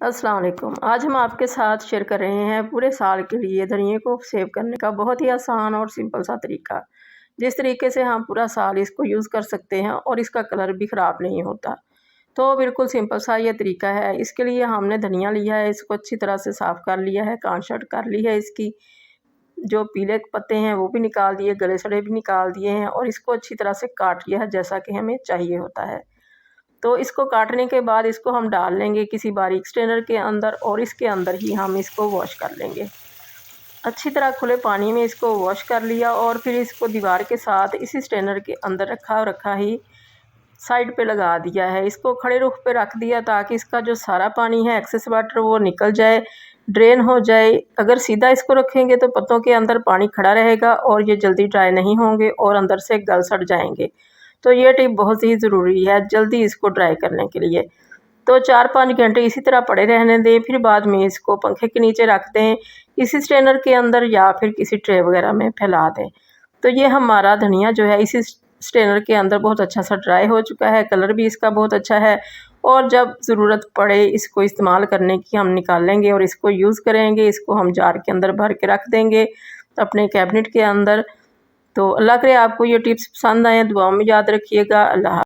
अस्सलाम वालेकुम। आज हम आपके साथ शेयर कर रहे हैं पूरे साल के लिए धनिए को सेव करने का बहुत ही आसान और सिंपल सा तरीका, जिस तरीके से हम पूरा साल इसको यूज़ कर सकते हैं और इसका कलर भी ख़राब नहीं होता। तो बिल्कुल सिंपल सा ये तरीका है। इसके लिए हमने धनिया लिया है, इसको अच्छी तरह से साफ़ कर लिया है, काट-छाँट कर ली है, इसकी जो पीले पत्ते हैं वो भी निकाल दिए, गले सड़े भी निकाल दिए हैं और इसको अच्छी तरह से काट लिया है जैसा कि हमें चाहिए होता है। तो इसको काटने के बाद इसको हम डाल लेंगे किसी बारीक स्ट्रेनर के अंदर और इसके अंदर ही हम इसको वॉश कर लेंगे। अच्छी तरह खुले पानी में इसको वॉश कर लिया और फिर इसको दीवार के साथ इसी स्ट्रेनर के अंदर रखा ही साइड पे लगा दिया है। इसको खड़े रुख पे रख दिया ताकि इसका जो सारा पानी है एक्सेस वाटर वो निकल जाए, ड्रेन हो जाए। अगर सीधा इसको रखेंगे तो पत्तों के अंदर पानी खड़ा रहेगा और ये जल्दी ड्राई नहीं होंगे और अंदर से गल सड़ जाएंगे। तो ये टिप बहुत ही ज़रूरी है जल्दी इसको ड्राई करने के लिए। तो 4-5 घंटे इसी तरह पड़े रहने दें, फिर बाद में इसको पंखे के नीचे रख दें, इसी स्ट्रेनर के अंदर या फिर किसी ट्रे वगैरह में फैला दें। तो ये हमारा धनिया जो है इसी स्ट्रेनर के अंदर बहुत अच्छा सा ड्राई हो चुका है, कलर भी इसका बहुत अच्छा है और जब ज़रूरत पड़े इसको इस्तेमाल करने की हम निकालेंगे और इसको यूज़ करेंगे। इसको हम जार के अंदर भर के रख देंगे अपने कैबिनेट के अंदर। तो अल्लाह करे आपको ये टिप्स पसंद आएँ, दुआओं में याद रखिएगा। अल्लाह।